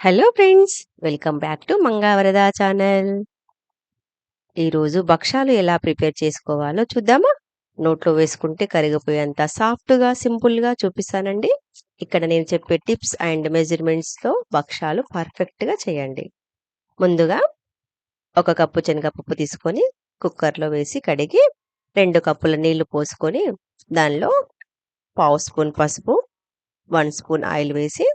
Hello friends, welcome back to Mangavarada channel. ఈరోజు భక్షాలు ఎలా ప్రిపేర్ చేసుకోవాలో చూద్దామా? నోట్లో వేసుకుంటే కరిగిపోయేంత సాఫ్ట్గా సింపుల్గా చూపిస్తానండి. ఇక్కడ నేను చెప్పే టిప్స్ అండ్ మెజర్మెంట్స్తో భక్షాలు పర్ఫెక్ట్గా చేయండి. ముందుగా 1 కప్పు శనగపప్పు తీసుకొని కుక్కర్లో వేసి కడిగి 2 కప్పుల నీళ్లు పోసుకొని దానిలో 1/2 స్పూన్ పసుపు, 1 స్పూన్ ఆయిల్ వేసి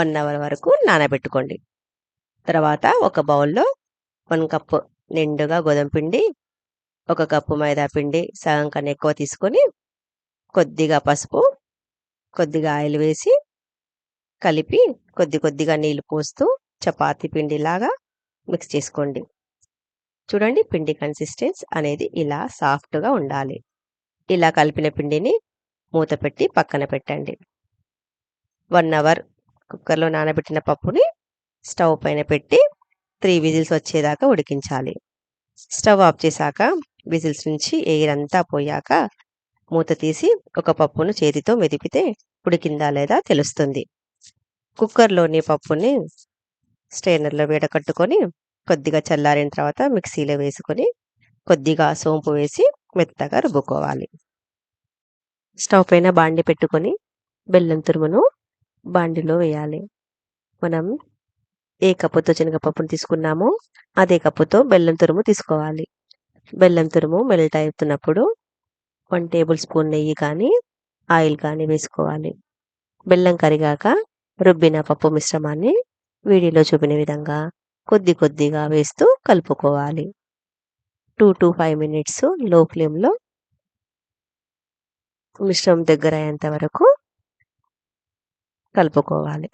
1 అవర్ వరకు నానబెట్టుకోండి. తర్వాత ఒక బౌల్లో 1 కప్పు నిండుగా గోధుమ పిండి, 1 కప్పు మైదా పిండి సగం కన్నా ఎక్కువ తీసుకొని కొద్దిగా పసుపు, కొద్దిగా ఆయిల్ వేసి కలిపి కొద్దిగా నీళ్లు పోస్తూ చపాతీ పిండిలాగా మిక్స్ చేసుకోండి. చూడండి, పిండి కన్సిస్టెన్సీ అనేది ఇలా సాఫ్ట్గా ఉండాలి. ఇలా కలిపిన పిండిని మూత పెట్టి పక్కన పెట్టండి. 1 అవర్ కుక్కర్లో నానబెట్టిన పప్పుని స్టవ్ పైన పెట్టి 3 విజిల్స్ వచ్చేదాకా ఉడికించాలి. స్టవ్ ఆఫ్ చేశాక విజిల్స్ నుంచి ఎయిర్ అంతా పోయాక మూత తీసి ఒక పప్పును చేతితో మెదిపితే ఉడికిందా లేదా తెలుస్తుంది. కుక్కర్లోని పప్పుని స్ట్రైనర్లో వేడకట్టుకొని కొద్దిగా చల్లారిన తర్వాత మిక్సీలో వేసుకొని కొద్దిగా సోంపు వేసి మెత్తగా రుబ్బుకోవాలి. స్టవ్ పైన బాండి పెట్టుకొని బెల్లం తురుమును బాండిలో వేయాలి. మనం ఏ కప్పుతో శనగపప్పును తీసుకున్నామో అదే కప్పుతో బెల్లం తురుము తీసుకోవాలి. బెల్లం తురుము మెల్ట్ అవుతున్నప్పుడు 1 టేబుల్ స్పూన్ నెయ్యి కానీ ఆయిల్ కానీ వేసుకోవాలి. బెల్లం కరిగాక రుబ్బిన పప్పు మిశ్రమాన్ని వీడియోలో చూపిన విధంగా కొద్దిగా వేస్తూ కలుపుకోవాలి. 2 to 5 మినిట్స్ లో ఫ్లేమ్లో మిశ్రమం దగ్గర అయ్యేంత వరకు కలుపుకోవాలి.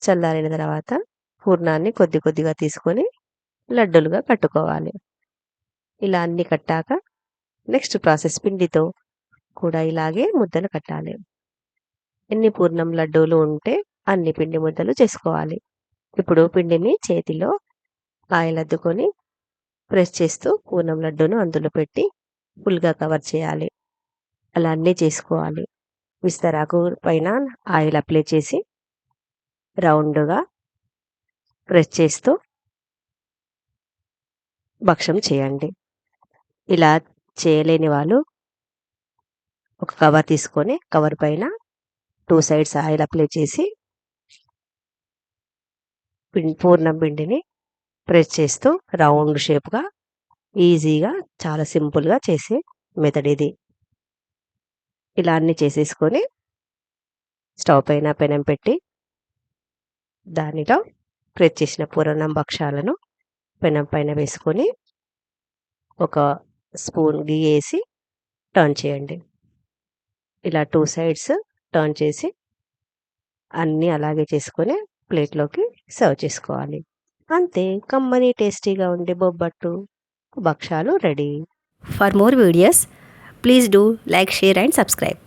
చల్లారిన తర్వాత పూర్ణాన్ని కొద్దిగా తీసుకొని లడ్డూలుగా కట్టుకోవాలి. ఇలా అన్ని కట్టాక నెక్స్ట్ ప్రాసెస్ పిండితో కూడా ఇలాగే ముద్దలు కట్టాలి. ఎన్ని పూర్ణం లడ్డూలు ఉంటే అన్ని పిండి ముద్దలు చేసుకోవాలి. ఇప్పుడు పిండిని చేతిలో ఆయిల్ అద్దుకొని ప్రెస్ చేస్తూ పూర్ణం లడ్డూను అందులో పెట్టి ఫుల్గా కవర్ చేయాలి. అలా అన్నీ చేసుకోవాలి. విస్తరాకు పైన ఆయిల్ అప్లై చేసి రౌండ్గా ప్రెస్ చేస్తూ భక్షం చేయండి. ఇలా చేయలేని వాళ్ళు ఒక కవర్ తీసుకొని కవర్ పైన 2 సైడ్స్ ఆయిల్ అప్లై చేసి పూర్ణం పిండిని ప్రెస్ చేస్తూ రౌండ్ షేప్గా ఈజీగా చాలా సింపుల్గా చేసే మెథడ్ ఇది. ఇలా అన్నీ చేసేసుకొని స్టవ్ పైన పెనం పెట్టి దానిలో ప్రెస్ చేసిన పూర్ణం భక్షాలను పెనం పైన వేసుకొని ఒక స్పూన్ గీ వేసి టర్న్ చేయండి. ఇలా 2 సైడ్స్ టర్న్ చేసి అన్నీ అలాగే చేసుకొని ప్లేట్లోకి సర్వ్ చేసుకోవాలి. అంతే, కమ్మని టేస్టీగా ఉండే బొబ్బట్టు భక్షాలు ready. For more videos, please do like, share and subscribe.